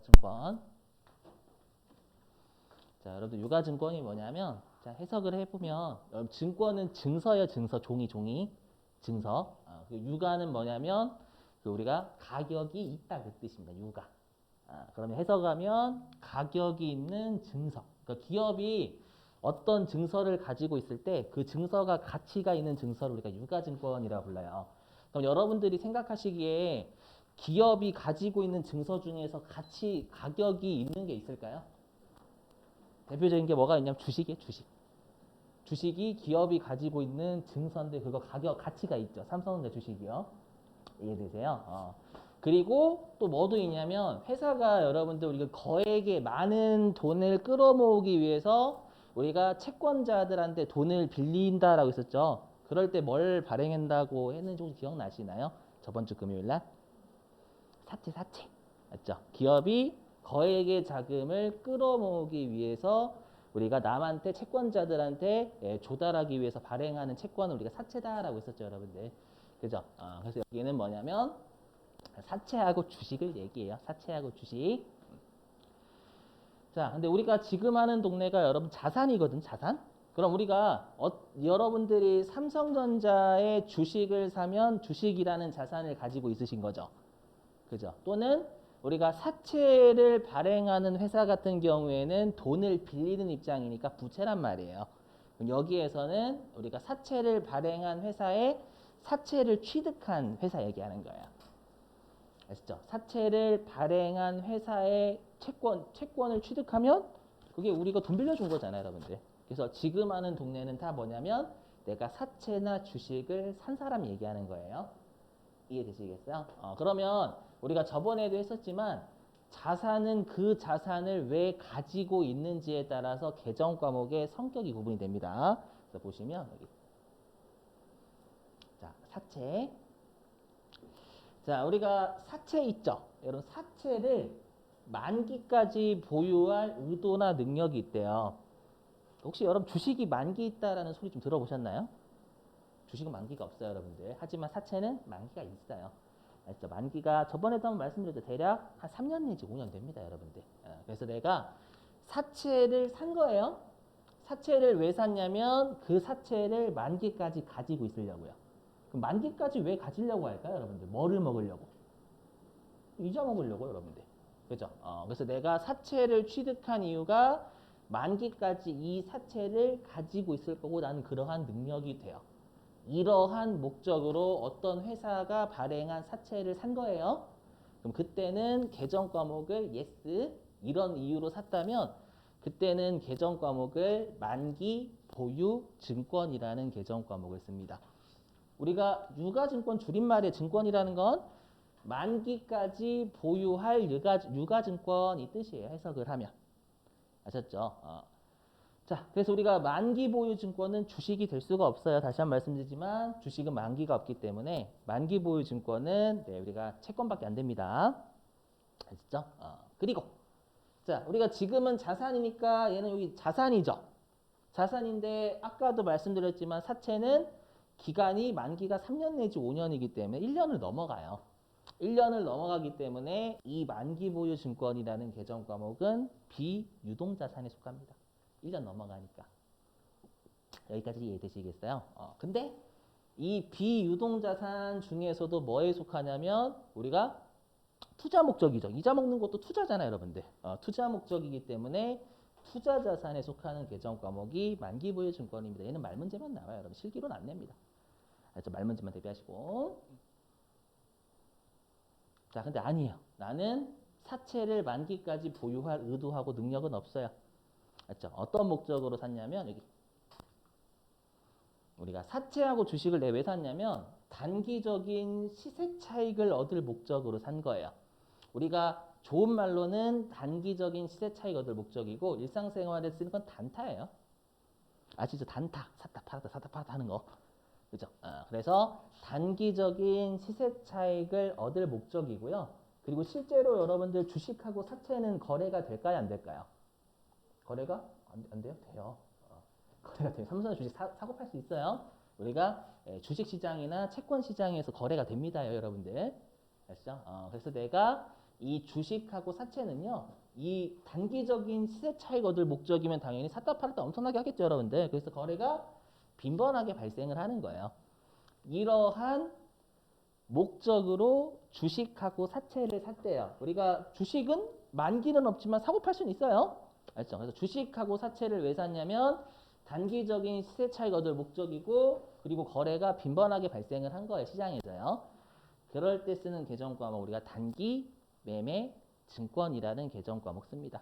유가증권. 자, 여러분들 유가증권이 뭐냐면 자, 해석을 해보면 증권은 증서예요. 증서, 종이 증서. 유가는 뭐냐면 우리가 가격이 있다 그 뜻입니다. 유가. 그러면 해석하면 가격이 있는 증서. 그러니까 기업이 어떤 증서를 가지고 있을 때 그 증서가 가치가 있는 증서를 우리가 유가증권이라고 불러요. 그럼 여러분들이 생각하시기에 기업이 가지고 있는 증서 중에서 가격이 있는 게 있을까요? 대표적인 게 뭐가 있냐면 주식이에요, 주식. 주식이 기업이 가지고 있는 증서인데 그거 가치가 있죠. 삼성전자 주식이요. 이해되세요? 그리고 또 뭐도 있냐면 회사가 여러분들 우리가 거액의 많은 돈을 끌어모으기 위해서 우리가 채권자들한테 돈을 빌린다라고 했었죠. 그럴 때 뭘 발행한다고 했는지 혹시 기억나시나요? 저번 주 금요일 날? 사채. 맞죠? 기업이 거액의 자금을 끌어모으기 위해서 우리가 남한테 채권자들한테 조달하기 위해서 발행하는 채권을 우리가 사채다라고 했었죠, 여러분들. 그죠? 그래서 여기는 뭐냐면 사채하고 주식을 얘기해요. 사채하고 주식. 자, 근데 우리가 지금 하는 동네가 여러분 자산이거든, 자산. 그럼 우리가 여러분들이 삼성전자의 주식을 사면 주식이라는 자산을 가지고 있으신 거죠. 그죠? 또는 우리가 사채를 발행하는 회사 같은 경우에는 돈을 빌리는 입장이니까 부채란 말이에요. 여기에서는 우리가 사채를 발행한 회사에 사채를 취득한 회사 얘기하는 거예요. 아시죠? 사채를 발행한 회사의 채권을 취득하면 그게 우리가 돈 빌려준 거잖아요, 여러분들. 그래서 지금 하는 동네는 다 뭐냐면 내가 사채나 주식을 산 사람 얘기하는 거예요. 이해되시겠어요? 그러면 우리가 저번에도 했었지만 자산은 그 자산을 왜 가지고 있는지에 따라서 계정 과목의 성격이 구분이 됩니다. 그래서 보시면 여기 자 사채. 자 우리가 사채 있죠. 여러분 사채를 만기까지 보유할 의도나 능력이 있대요. 혹시 여러분 주식이 만기 있다라는 소리 좀 들어보셨나요? 주식은 만기가 없어요, 여러분들. 하지만 사채는 만기가 있어요. 알죠? 만기가 저번에도 한번 말씀드렸죠. 대략 한 3년 내지 5년 됩니다, 여러분들. 그래서 내가 사채를 산 거예요. 사채를 왜 샀냐면 그 사채를 만기까지 가지고 있으려고요. 그럼 만기까지 왜 가지려고 할까요, 여러분들? 뭐를 먹으려고? 이자 먹으려고, 여러분들. 그죠? 그래서 내가 사채를 취득한 이유가 만기까지 이 사채를 가지고 있을 거고 나는 그러한 능력이 돼요. 이러한 목적으로 어떤 회사가 발행한 사채를 산 거예요. 그럼 그때는 계정 과목을 yes 이런 이유로 샀다면 그때는 계정 과목을 만기 보유 증권이라는 계정 과목을 씁니다. 우리가 유가증권 줄임말의 증권이라는 건 만기까지 보유할 유가증권 이 뜻이에요. 해석을 하면. 아셨죠? 자, 그래서 우리가 만기 보유 증권은 주식이 될 수가 없어요. 다시 한번 말씀드리지만 주식은 만기가 없기 때문에 만기 보유 증권은 우리가 채권밖에 안 됩니다. 아시죠? 그리고 자, 우리가 지금은 자산이니까 얘는 여기 자산이죠. 자산인데 아까도 말씀드렸지만 사채는 기간이 만기가 3년 내지 5년이기 때문에 1년을 넘어가요. 1년을 넘어가기 때문에 이 만기 보유 증권이라는 계정 과목은 비유동자산에 속합니다. 1년 넘어가니까. 여기까지 이해되시겠어요? 근데 이 비유동자산 중에서도 뭐에 속하냐면 우리가 투자 목적이죠. 이자 먹는 것도 투자잖아요, 여러분들. 투자 목적이기 때문에 투자 자산에 속하는 계정 과목이 만기 보유 증권입니다. 얘는 말 문제만 나와요, 여러분. 실기로는 안 냅니다. 알죠? 말 문제만 대비하시고. 자, 근데 아니에요. 나는 사채를 만기까지 보유할 의도하고 능력은 없어요. 맞죠? 어떤 목적으로 샀냐면 여기 우리가 사채하고 주식을 왜 샀냐면 단기적인 시세 차익을 얻을 목적으로 산 거예요. 우리가 좋은 말로는 단기적인 시세 차익 얻을 목적이고 일상생활에 쓰는 건 단타예요. 아시죠? 단타. 샀다 팔았다 샀다 팔았다 하는 거. 그죠? 그래서 단기적인 시세 차익을 얻을 목적이고요. 그리고 실제로 여러분들 주식하고 사채는 거래가 될까요? 안 될까요? 거래가 안 돼요? 돼요. 거래가 돼요. 삼성전 주식 사고 팔 수 있어요. 우리가 주식 시장이나 채권 시장에서 거래가 됩니다, 여러분들. 아시죠? 그래서 내가 이 주식하고 사채는요, 이 단기적인 시세 차익 얻을 목적이면 당연히 샀다 팔았다 엄청나게 하겠죠, 여러분들. 그래서 거래가 빈번하게 발생을 하는 거예요. 이러한 목적으로 주식하고 사채를 샀대요. 우리가 주식은 만기는 없지만 사고 팔 수는 있어요. 알죠? 그래서 주식하고 사채를 왜 샀냐면 단기적인 시세 차익 얻을 목적이고, 그리고 거래가 빈번하게 발생을 한 거예요, 시장에서요. 그럴 때 쓰는 계정 과목 우리가 단기 매매 증권이라는 계정 과목 씁니다.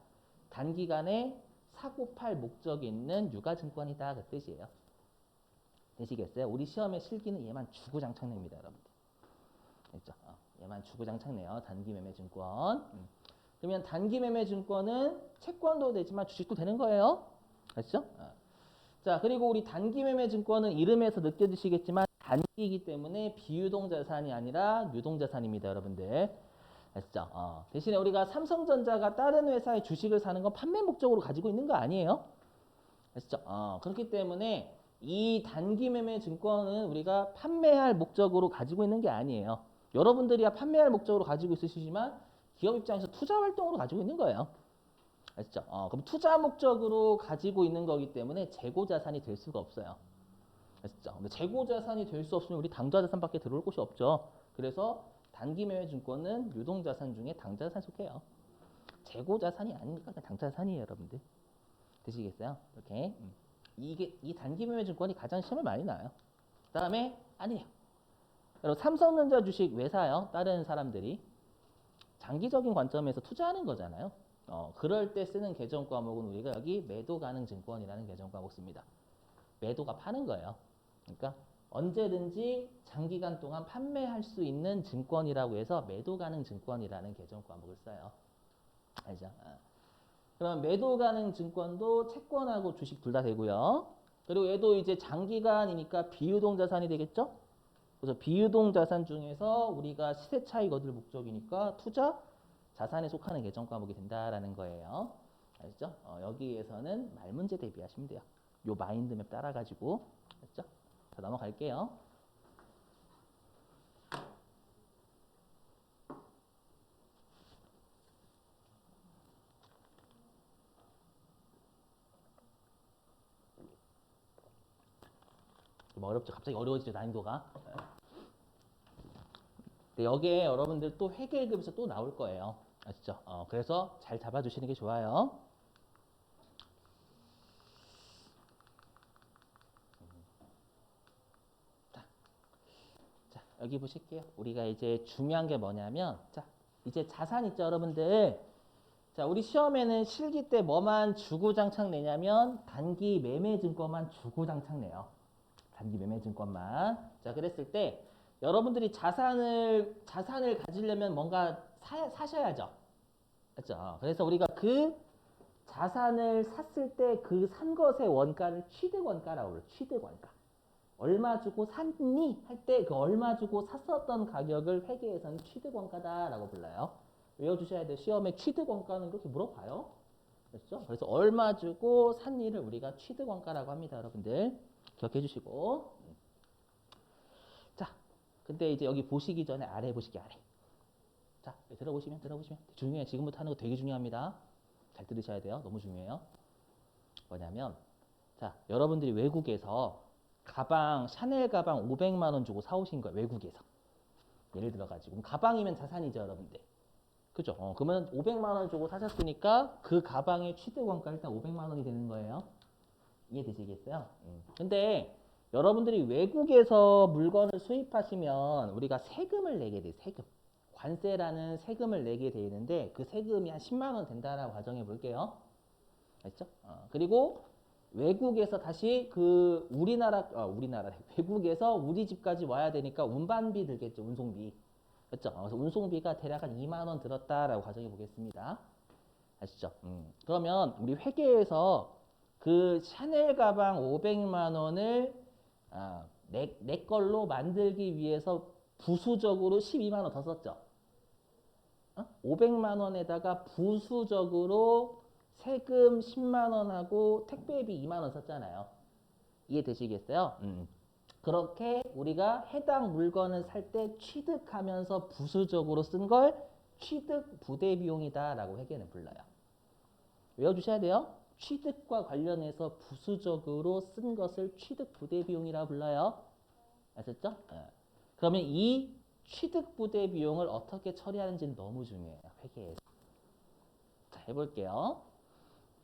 단기간에 사고 팔 목적이 있는 유가증권이다 그 뜻이에요. 되시겠어요? 우리 시험의 실기는 얘만 주구장창 냅니다, 여러분들. 됐죠? 얘만 주구장창 내요. 단기 매매 증권. 그러면 단기 매매 증권은 채권도 되지만 주식도 되는 거예요. 그렇죠? 자, 그리고 우리 단기 매매 증권은 이름에서 느껴지시겠지만 단기이기 때문에 비유동 자산이 아니라 유동 자산입니다, 여러분들. 됐죠? 대신에 우리가 삼성전자가 다른 회사의 주식을 사는 건 판매 목적으로 가지고 있는 거 아니에요? 됐죠? 그렇기 때문에 이 단기 매매 증권은 우리가 판매할 목적으로 가지고 있는 게 아니에요. 여러분들이야 판매할 목적으로 가지고 있으시지만 기업 입장에서 투자 활동으로 가지고 있는 거예요. 아시죠? 그럼 투자 목적으로 가지고 있는 거기 때문에 재고 자산이 될 수가 없어요. 아시죠? 근데 재고 자산이 될 수 없으면 우리 당좌 자산밖에 들어올 곳이 없죠. 그래서 단기 매매 증권은 유동 자산 중에 당좌 자산 속해요. 재고 자산이 아니니까 그냥 당좌 자산이에요, 여러분들. 되시겠어요? 이렇게. 이게 이 단기 매매 증권이 가장 시험에 많이 나와요. 그다음에 아니에요. 여러분 삼성전자 주식 왜 사요? 다른 사람들이 장기적인 관점에서 투자하는 거잖아요. 그럴 때 쓰는 계정 과목은 우리가 여기 매도 가능 증권이라는 계정 과목 씁니다. 매도가 파는 거예요. 그러니까 언제든지 장기간 동안 판매할 수 있는 증권이라고 해서 매도 가능 증권이라는 계정 과목을 써요. 알죠? 그럼 매도 가능 증권도 채권하고 주식 둘 다 되고요. 그리고 얘도 이제 장기간이니까 비유동 자산이 되겠죠? 그래서 비유동 자산 중에서 우리가 시세 차익 얻을 목적이니까 투자 자산에 속하는 계정 과목이 된다라는 거예요. 알죠? 여기에서는 말 문제 대비하시면 돼요. 요 마인드맵 따라가지고. 알죠? 자, 넘어갈게요. 좀 어렵죠? 갑자기 어려워지죠, 난이도가. 근데 여기에 여러분들 또 회계급에서 또 나올 거예요. 아시죠? 그래서 잘 잡아주시는 게 좋아요. 자, 여기 보실게요. 우리가 이제 중요한 게 뭐냐면, 자, 이제 자산 있죠, 여러분들. 자, 우리 시험에는 실기 때 뭐만 주구장창 내냐면 단기 매매 증권만 주구장창 내요. 단기 매매 증권만. 자, 그랬을 때 여러분들이 자산을 가지려면 뭔가 사셔야죠. 그렇죠? 그래서 우리가 그 자산을 샀을 때 그 산 것의 원가를 취득 원가라고 그래요. 취득 원가. 얼마 주고 샀니? 할 때 그 얼마 주고 샀었던 가격을 회계에서는 취득 원가다라고 불러요. 외워주셔야 돼요. 시험에 취득 원가는 그렇게 물어봐요. 그렇죠? 그래서 얼마 주고 산 일을 우리가 취득 원가라고 합니다, 여러분들. 기억해 주시고. 자, 근데 이제 여기 보시기 전에 아래 보시기 아래. 자, 들어보시면. 중요해. 지금부터 하는 거 되게 중요합니다. 잘 들으셔야 돼요. 너무 중요해요. 뭐냐면, 자, 여러분들이 외국에서 가방, 샤넬 가방 500만 원 주고 사오신 거예요. 외국에서. 예를 들어가지고. 그럼 가방이면 자산이죠, 여러분들. 그죠? 그러면 500만 원 주고 사셨으니까 그 가방의 취득 원가 일단 500만 원이 되는 거예요. 이해되시겠어요? 근데 여러분들이 외국에서 물건을 수입하시면 우리가 세금을 내게 돼요. 세금. 관세라는 세금을 내게 되는데 그 세금이 한 10만 원 된다라고 가정해 볼게요. 알죠? 그리고 외국에서 다시 그 우리나라 외국에서 우리 집까지 와야 되니까 운반비 들겠죠. 운송비. 그렇죠? 그래서 운송비가 대략 한 2만 원 들었다라고 가정해 보겠습니다. 아시죠? 그러면 우리 회계에서 그 샤넬 가방 500만 원을 내 걸로 만들기 위해서 부수적으로 12만 원 더 썼죠. 500만 원에다가 부수적으로 세금 10만 원하고 택배비 2만 원 썼잖아요. 이해되시겠어요? 그렇게 우리가 해당 물건을 살 때 취득하면서 부수적으로 쓴 걸 취득 부대 비용이다라고 회계는 불러요. 외워주셔야 돼요. 취득과 관련해서 부수적으로 쓴 것을 취득 부대 비용이라고 불러요. 아셨죠? 예. 그러면 이 취득 부대 비용을 어떻게 처리하는지는 너무 중요해요. 회계에서. 자, 해볼게요.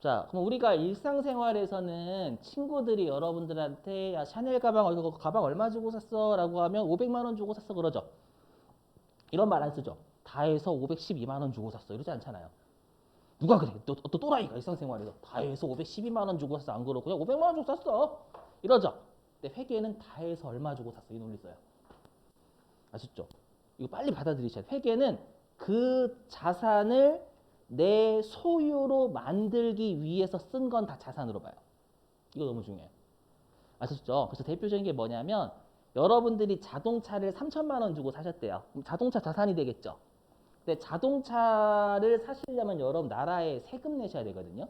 자, 그럼 우리가 일상생활에서는 친구들이 여러분들한테 야, 샤넬 가방 얼마 주고 샀어? 라고 하면 500만 원 주고 샀어 그러죠. 이런 말 안 쓰죠. 다 해서 512만 원 주고 샀어. 이러지 않잖아요. 누가 그래? 또 또라이가 일상생활에서 다 해서 512만 원 주고 샀어. 안 그러고 그냥 500만 원 주고 샀어. 이러죠. 근데 회계는 다 해서 얼마 주고 샀어. 이 논리 써요. 아셨죠? 이거 빨리 받아들이셔야 돼요. 회계는 그 자산을 내 소유로 만들기 위해서 쓴 건 다 자산으로 봐요. 이거 너무 중요해요. 아셨죠? 그래서 대표적인 게 뭐냐면 여러분들이 자동차를 3천만 원 주고 사셨대요. 그럼 자동차 자산이 되겠죠? 근데 자동차를 사시려면 여러분 나라에 세금 내셔야 되거든요.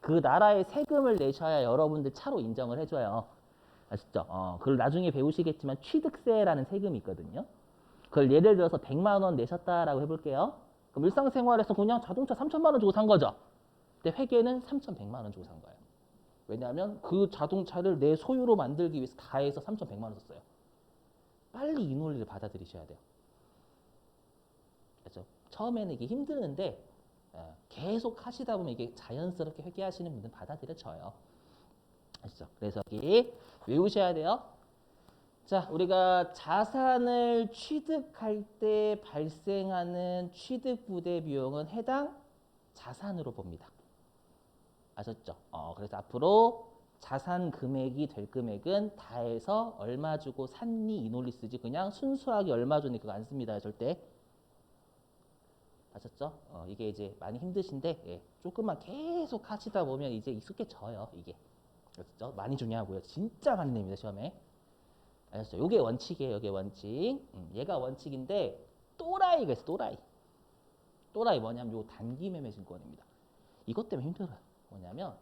그 나라에 세금을 내셔야 여러분들 차로 인정을 해줘요. 아시죠? 그걸 나중에 배우시겠지만 취득세라는 세금이 있거든요. 그걸 예를 들어서 100만 원 내셨다라고 해볼게요. 그럼 일상생활에서 그냥 자동차 3천만 원 주고 산 거죠. 근데 회계는 3,100만 원 주고 산 거예요. 왜냐하면 그 자동차를 내 소유로 만들기 위해서 다 해서 3,100만 원 썼어요. 빨리 이 논리를 받아들이셔야 돼요. 그렇죠? 처음에는 이게 힘드는데 계속 하시다 보면 이게 자연스럽게 회계하시는 분들은 받아들여져요. 아시죠? 그래서 여기 외우셔야 돼요. 자, 우리가 자산을 취득할 때 발생하는 취득부대 비용은 해당 자산으로 봅니다. 아셨죠? 그래서 앞으로 자산 금액이 될 금액은 다 해서 얼마 주고 샀니 이 논리 쓰지 그냥 순수하게 얼마 줬니 그거 안 씁니다. 절대. 아셨죠? 이게 이제 많이 힘드신데 예, 조금만 계속 하시다 보면 이제 익숙해져요. 이게. 아셨죠? 많이 중요하고요. 진짜 많이 냅니다. 시험에. 아셨죠? 요게 원칙이에요. 요게 원칙. 얘가 원칙인데 또라이가 있어. 또라이. 또라이 뭐냐면 요 단기 매매 증권입니다. 이것 때문에 힘들어요. 뭐냐면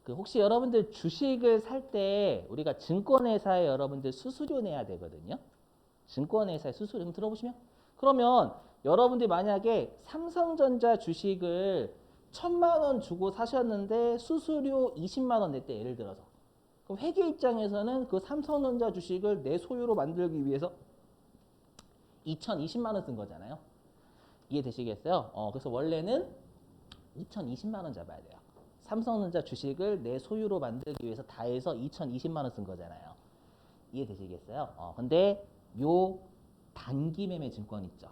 그 혹시 여러분들 주식을 살 때 우리가 증권회사에 여러분들 수수료 내야 되거든요. 증권회사에 수수료 좀 들어보시면 그러면 여러분들이 만약에 삼성전자 주식을 1,000만 원 주고 사셨는데 수수료 20만 원 냈대 예를 들어서 그럼 회계 입장에서는 그 삼성전자 주식을 내 소유로 만들기 위해서 2,020만 원 쓴 거잖아요. 이해되시겠어요? 그래서 원래는 2,020만 원 잡아야 돼요. 삼성전자 주식을 내 소유로 만들기 위해서 다 해서 2,020만 원 쓴 거잖아요. 이해되시겠어요? 근데 요 단기 매매 증권 있죠.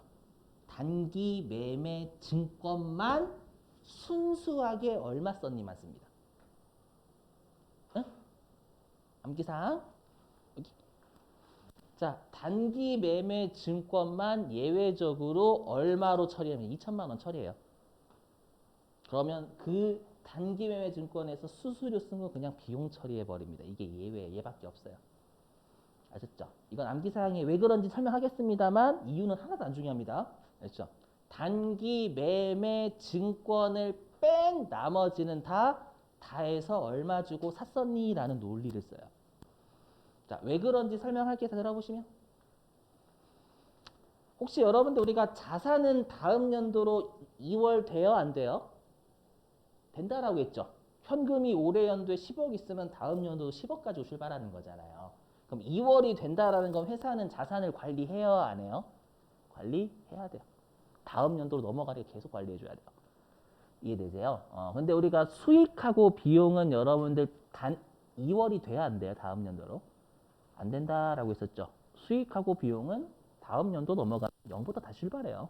단기 매매 증권만 순수하게 얼마 썼니만 씁니다. 응? 암기사항? 여기. 자, 단기 매매 증권만 예외적으로 얼마로 처리하면 2천만 원 처리해요. 그러면 그 단기 매매 증권에서 수수료 쓴 거 그냥 비용 처리해 버립니다. 이게 예외, 얘밖에 없어요. 아셨죠? 이건 암기사항이 왜 그런지 설명하겠습니다만 이유는 하나도 안 중요합니다. 아셨죠? 단기 매매 증권을 뺀 나머지는 다 해서 얼마 주고 샀었니? 라는 논리를 써요. 자, 왜 그런지 설명할게요. 다 들어보시면. 혹시 여러분들 우리가 자산은 다음 연도로 2월 돼요? 안 돼요? 된다라고 했죠. 현금이 올해 연도에 10억 있으면 다음 연도도 10억 가지고 출발하는 거잖아요. 그럼 2월이 된다라는 건 회사는 자산을 관리해요? 안 해요? 관리해야 돼요. 다음 연도로 넘어가게 계속 관리해줘야 돼요. 이해되세요? 근데 우리가 수익하고 비용은 여러분들 단 2월이 돼야 안 돼요? 다음 연도로? 안 된다라고 했었죠. 수익하고 비용은 다음 연도 넘어가면 0부터 다시 출발해요.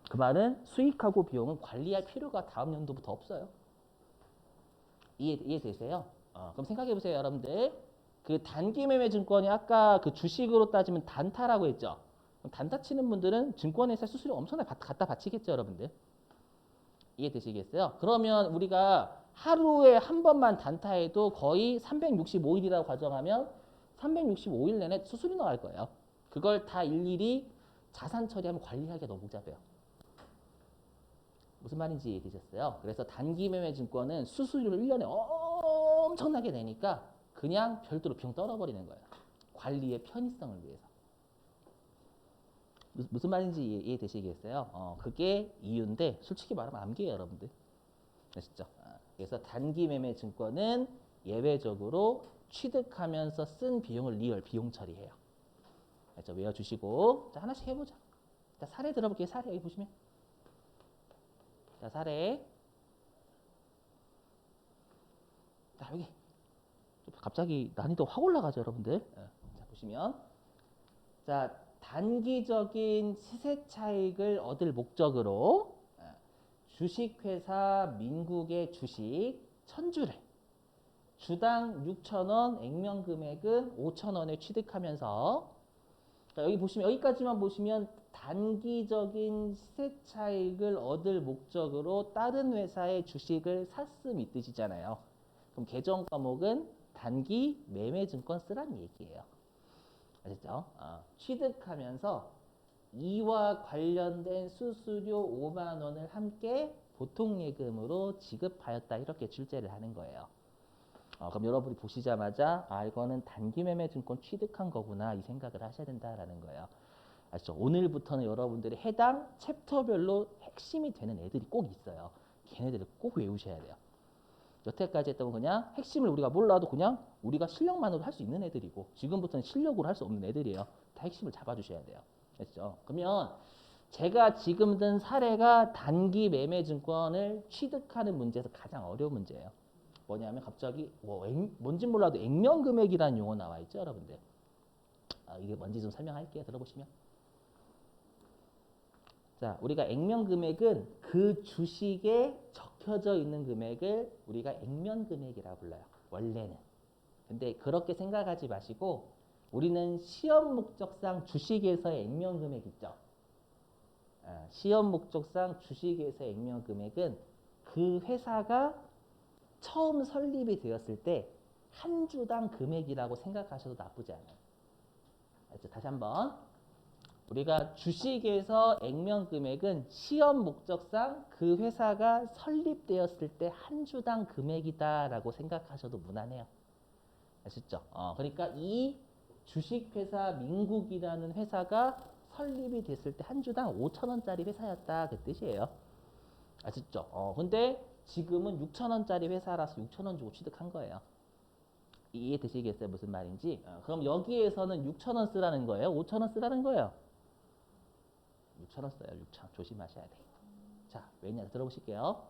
그 말은 수익하고 비용은 관리할 필요가 다음 연도부터 없어요. 이해되세요? 그럼 생각해 보세요, 여러분들. 그 단기 매매 증권이 아까 그 주식으로 따지면 단타라고 했죠. 그럼 단타 치는 분들은 증권회사 수수료 엄청나게 갖다 바치겠죠, 여러분들. 이해되시겠어요? 그러면 우리가 하루에 한 번만 단타해도 거의 365일이라고 가정하면 365일 내내 수수료 나갈 거예요. 그걸 다 일일이 자산 처리하면 관리하기가 너무 복잡해요. 무슨 말인지 이해되셨어요? 그래서 단기 매매 증권은 수수료를 1년에 엄청나게 내니까 그냥 별도로 비용 떨어버리는 거예요. 관리의 편의성을 위해서. 무슨 말인지 이해되시겠어요? 그게 이유인데 솔직히 말하면 암기예요, 여러분들. 아시죠? 그래서 단기 매매 증권은 예외적으로 취득하면서 쓴 비용을 리얼 비용 처리해요. 그래서 외워주시고 자 하나씩 해보자. 자 사례 들어볼게요. 사례 여기 보시면 자 사례 자 여기 갑자기 난이도 확 올라가죠, 여러분들. 자 보시면 자 단기적인 시세 차익을 얻을 목적으로 주식회사 민국의 주식 1000주를 주당 6,000원, 액면 금액은 5,000원에 취득하면서 자, 여기 보시면 여기까지만 보시면 단기적인 시세 차익을 얻을 목적으로 다른 회사의 주식을 샀음 이 뜻이잖아요. 그럼 계정 과목은 단기 매매 증권 쓰라는 얘기예요. 아시죠? 취득하면서 이와 관련된 수수료 5만 원을 함께 보통예금으로 지급하였다 이렇게 출제를 하는 거예요. 그럼 여러분이 보시자마자 이거는 단기 매매 증권 취득한 거구나 이 생각을 하셔야 된다라는 거예요. 아시죠? 오늘부터는 여러분들이 해당 챕터별로 핵심이 되는 애들이 꼭 있어요. 걔네들을 꼭 외우셔야 돼요. 여태까지 했던 건 그냥 핵심을 우리가 몰라도 그냥 우리가 실력만으로 할 수 있는 애들이고 지금부터는 실력으로 할 수 없는 애들이에요. 다 핵심을 잡아주셔야 돼요. 아시죠? 그러면 제가 지금 든 사례가 단기 매매 증권을 취득하는 문제에서 가장 어려운 문제예요. 뭐냐면 갑자기 뭔지 몰라도 액면 금액이라는 용어 나와 있죠, 여러분들. 이게 뭔지 좀 설명할게요. 들어보시면. 자, 우리가 액면 금액은 그 주식에 적혀져 있는 금액을 우리가 액면 금액이라고 불러요. 원래는. 근데 그렇게 생각하지 마시고 우리는 시험 목적상 주식에서의 액면 금액 있죠. 시험 목적상 주식에서의 액면 금액은 그 회사가 처음 설립이 되었을 때 한 주당 금액이라고 생각하셔도 나쁘지 않아요. 다시 한번. 우리가 주식에서 액면 금액은 시험 목적상 그 회사가 설립되었을 때 한 주당 금액이다라고 생각하셔도 무난해요. 아시죠? 그러니까 이 주식회사 민국이라는 회사가 설립이 됐을 때 한 주당 5,000원짜리 회사였다 그 뜻이에요. 아시죠? 근데 지금은 6,000원짜리 회사라서 6,000원 주고 취득한 거예요. 이해되시겠어요? 무슨 말인지? 그럼 여기에서는 6,000원 쓰라는 거예요? 5,000원 쓰라는 거예요? 6,000원 써요. 6,000원. 조심하셔야 돼. 자, 왜냐? 들어보실게요.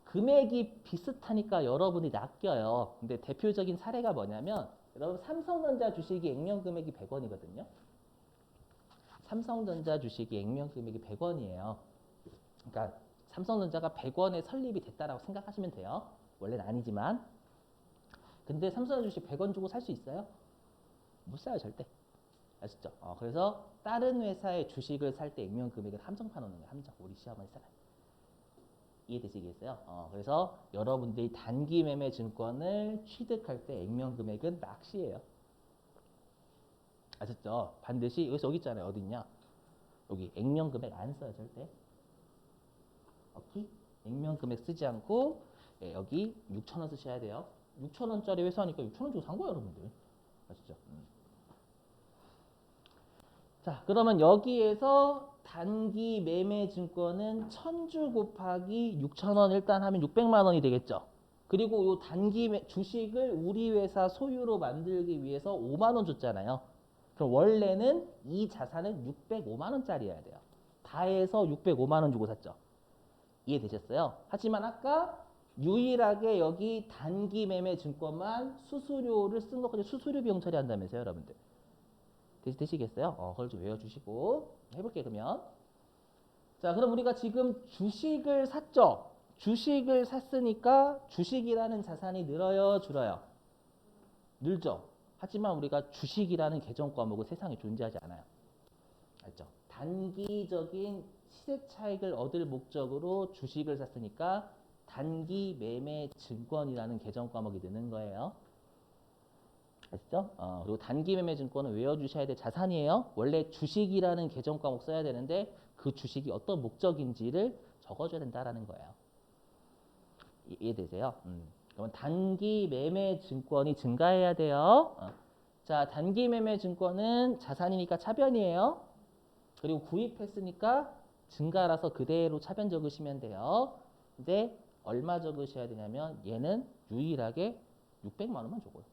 금액이 비슷하니까 여러분이 낚여요. 근데 대표적인 사례가 뭐냐면 여러분 삼성전자 주식이 액면 금액이 100원이거든요. 삼성전자 주식이 액면 금액이 100원이에요. 그러니까 삼성전자가 100원에 설립이 됐다라고 생각하시면 돼요. 원래는 아니지만. 근데 삼성전자 주식 100원 주고 살 수 있어요? 못 사요, 절대. 아시죠? 그래서 다른 회사의 주식을 살 때 액면 금액은 함정판 오는 거예요. 함정. 우리 시험을 써요. 이해되시겠어요? 그래서 여러분들이 단기 매매 증권을 취득할 때 액면 금액은 낚시예요. 아셨죠? 반드시 여기 있잖아요. 어디 있냐? 여기 액면 금액 안 써요, 절대. 오케이? 액면 금액 쓰지 않고 여기 6,000원 쓰셔야 돼요. 6,000원짜리 회사니까 6,000원 주고 산 거예요, 여러분들. 아시죠? 자, 그러면 여기에서 단기 매매 증권은 1,000주 곱하기 6,000원 일단 하면 600만 원이 되겠죠. 그리고 이 단기 주식을 우리 회사 소유로 만들기 위해서 5만 원 줬잖아요. 그럼 원래는 이 자산은 605만 원짜리여야 돼요. 다 해서 605만 원 주고 샀죠. 이해되셨어요? 하지만 아까 유일하게 여기 단기 매매 증권만 수수료를 쓴 것까지 수수료 비용 처리한다면서요, 여러분들. 되시겠어요? 그걸 좀 외워주시고 해볼게요. 그러면 자, 그럼 우리가 지금 주식을 샀죠. 주식을 샀으니까 주식이라는 자산이 늘어요, 줄어요? 늘죠. 하지만 우리가 주식이라는 계정 과목은 세상에 존재하지 않아요. 알죠? 단기적인 시세 차익을 얻을 목적으로 주식을 샀으니까 단기 매매 증권이라는 계정 과목이 되는 거예요. 아시죠? 그리고 단기 매매 증권은 외워주셔야 될 자산이에요. 원래 주식이라는 계정 과목 써야 되는데 그 주식이 어떤 목적인지를 적어줘야 된다라는 거예요. 이해되세요? 그러면 단기 매매 증권이 증가해야 돼요. 자, 단기 매매 증권은 자산이니까 차변이에요. 그리고 구입했으니까 증가라서 그대로 차변 적으시면 돼요. 근데 얼마 적으셔야 되냐면 얘는 유일하게 600만 원만 적어요.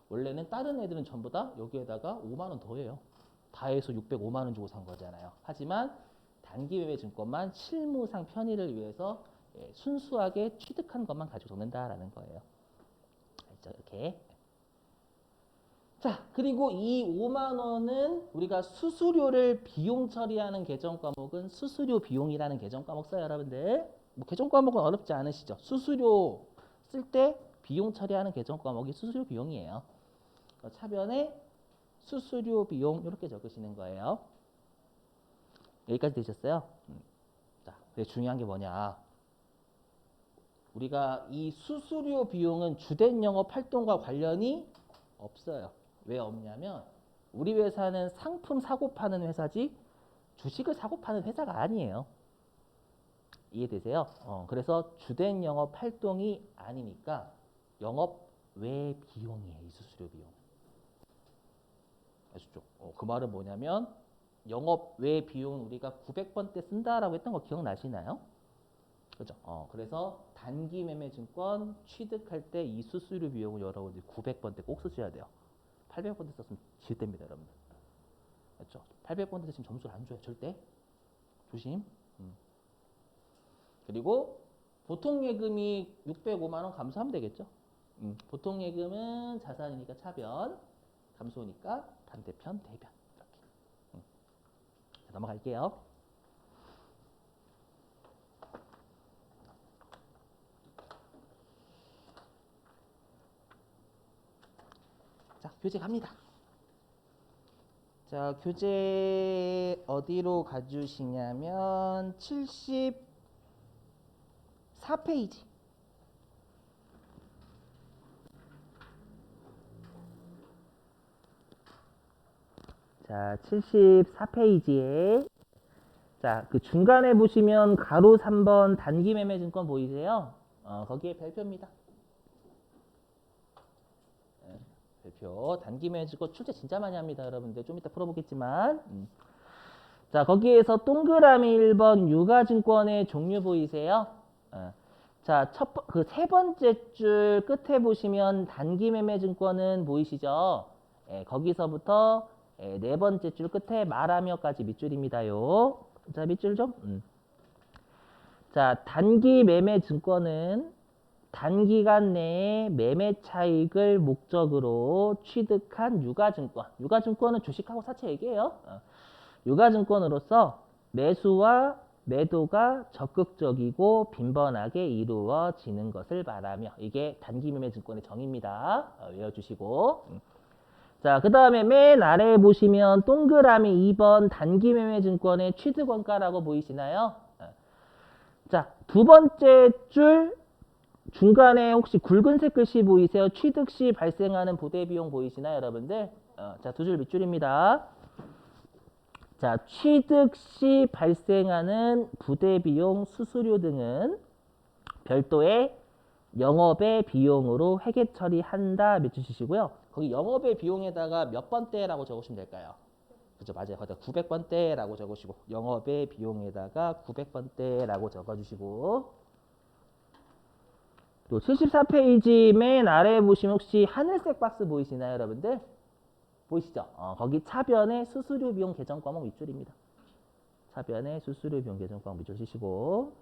원래는 다른 애들은 전부 다 여기에다가 5만 원 더해요. 다 해서 605만 원 주고 산 거잖아요. 하지만 단기 매매 증권만 실무상 편의를 위해서 순수하게 취득한 것만 가지고 적는다라는 거예요. 알죠? 이렇게. 자, 그리고 이 5만 원은 우리가 수수료를 비용 처리하는 계정 과목은 수수료 비용이라는 계정 과목 써요, 여러분들. 뭐 계정 과목은 어렵지 않으시죠? 수수료 쓸 때 비용 처리하는 계정 과목이 수수료 비용이에요. 차변에 수수료 비용 이렇게 적으시는 거예요. 여기까지 되셨어요? 자, 근데 중요한 게 뭐냐? 우리가 이 수수료 비용은 주된 영업 활동과 관련이 없어요. 왜 없냐면 우리 회사는 상품 사고 파는 회사지 주식을 사고 파는 회사가 아니에요. 이해되세요? 그래서 주된 영업 활동이 아니니까 영업 외 비용이에요. 이 수수료 비용. 아시죠? 그 말은 뭐냐면 영업 외 비용은 우리가 900번 때 쓴다라고 했던 거 기억나시나요? 그죠? 그래서 단기 매매 증권 취득할 때 이 수수료 비용을 여러분들이 900번 때 꼭 쓰셔야 돼요. 800번 때 썼으면 질대입니다, 여러분들. 그렇죠? 800번 때 지금 점수를 안 줘요, 절대. 조심. 그리고 보통 예금이 605만 원 감소하면 되겠죠? 보통 예금은 자산이니까 차변, 감소니까 반대편, 대변. 이렇게. 자, 넘어갈게요. 자, 교재 갑니다. 자, 교재 어디로 가주시냐면 74페이지. 자, 74페이지에 자, 그 중간에 보시면 가로 3번 단기 매매 증권 보이세요? 거기에 별표입니다. 별표. 단기 매매 증권 출제 진짜 많이 합니다, 여러분들. 좀 이따 풀어보겠지만. 자, 거기에서 동그라미 1번 유가증권의 종류 보이세요? 자, 그 세 번째 줄 끝에 보시면 단기 매매 증권은 보이시죠? 거기서부터 네 번째 줄 끝에 말하며까지 밑줄입니다요. 자, 밑줄 좀. 자, 단기 매매 증권은 단기간 내에 매매 차익을 목적으로 취득한 유가증권. 유가증권은 주식하고 사채 얘기예요. 유가증권으로서 매수와 매도가 적극적이고 빈번하게 이루어지는 것을 말하며 이게 단기 매매 증권의 정의입니다. 외워주시고. 자, 그 다음에 맨 아래에 보시면 동그라미 2번 단기 매매 증권의 취득원가라고 보이시나요? 자, 두 번째 줄 중간에 혹시 굵은색 글씨 보이세요? 취득 시 발생하는 부대 비용 보이시나요, 여러분들? 자, 두 줄 밑줄입니다. 자, 취득 시 발생하는 부대 비용, 수수료 등은 별도의 영업의 비용으로 회계 처리한다. 밑줄 치시고요. 거기 영업의 비용에다가 몇 번대라고 적으시면 될까요? 그죠, 맞아요. 거기다 900번대라고 적으시고 영업의 비용에다가 900번대라고 적어주시고 또 74페이지 맨 아래에 보시면 혹시 하늘색 박스 보이시나요, 여러분들? 보이시죠? 거기 차변의 수수료 비용 계정 과목 밑줄입니다. 차변의 수수료 비용 계정 과목 밑줄 치시고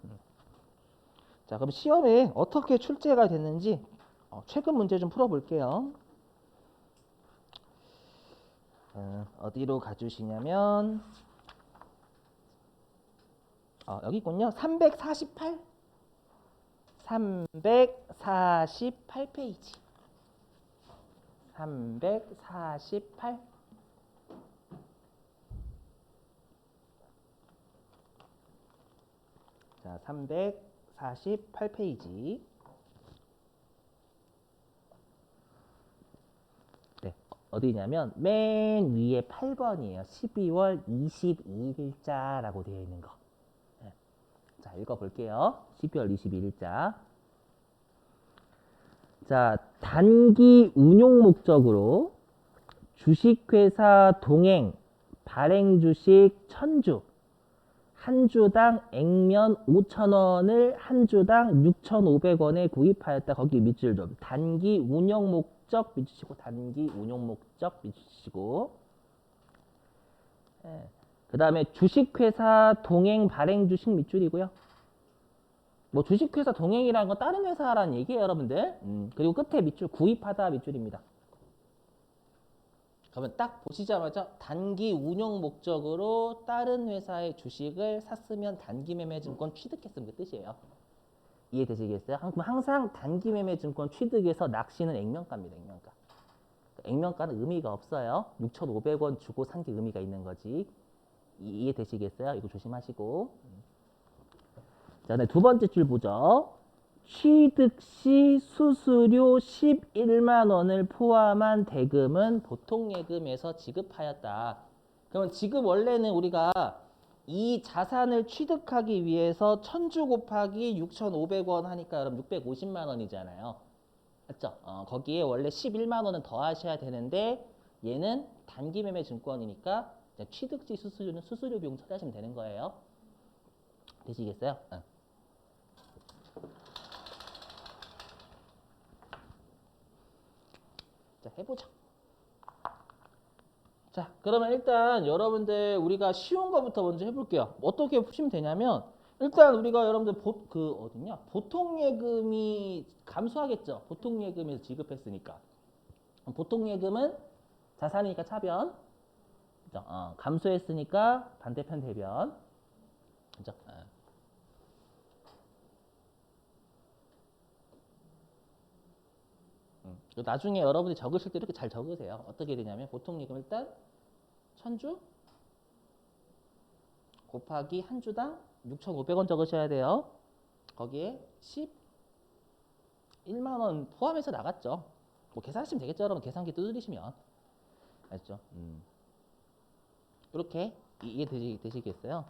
자, 그럼 시험에 어떻게 출제가 됐는지 최근 문제 좀 풀어볼게요. 어디로 가주시냐면 여기 있군요. 348 348페이지 348 자, 348페이지 네, 어디냐면 맨 위에 8번이에요. 12월 22일자라고 되어 있는 거. 네. 자, 읽어볼게요. 12월 22일자. 자, 단기 운용 목적으로 주식회사 동행 발행 주식 1000주 한 주당 액면 5,000원을 한 주당 6,500원에 구입하였다. 거기 밑줄 좀. 단기 운영 목적 밑주시고 단기 운용 목적 밑주시고. 그 다음에 주식회사 동행 발행 주식 밑줄이고요. 뭐 주식회사 동행이라는 건 다른 회사라는 얘기예요, 여러분들. 그리고 끝에 밑줄 구입하다 밑줄입니다. 그러면 딱 보시자마자 단기 운용 목적으로 다른 회사의 주식을 샀으면 단기 매매 증권 취득했으면 그 뜻이에요. 이해되시겠어요? 그럼 항상 단기 매매 증권 취득에서 낚시는 액면가입니다. 액면가. 액면가는 의미가 없어요. 6,500원 주고 산 게 의미가 있는 거지. 이해되시겠어요? 이거 조심하시고. 자, 네, 두 번째 줄 보죠. 취득 시 수수료 11만 원을 포함한 대금은 보통 예금에서 지급하였다. 그러면 지금 원래는 우리가 이 자산을 취득하기 위해서 1000주 곱하기 6,500원 하니까 그럼 650만 원이잖아요. 맞죠? 거기에 원래 11만 원은 더 하셔야 되는데 얘는 단기 매매 증권이니까 취득 시 수수료는 수수료 비용 처리하시면 되는 거예요. 되시겠어요? 자, 해보자. 자, 그러면 일단 여러분들 우리가 쉬운 거부터 먼저 해볼게요. 어떻게 푸시면 되냐면 일단 우리가 여러분들 어디냐? 보통 예금이 감소하겠죠. 보통 예금에서 지급했으니까. 보통 예금은 자산이니까 차변. 그죠? 감소했으니까 반대편 대변. 그죠? 나중에 여러분들이 적으실 때 이렇게 잘 적으세요. 어떻게 되냐면 보통 예금 일단 1000주 곱하기 한 주당 6,500원 적으셔야 돼요. 거기에 11만 원 포함해서 나갔죠. 뭐 계산하시면 되겠죠, 여러분. 계산기 두드리시면. 알죠? 이렇게 이해되시겠어요?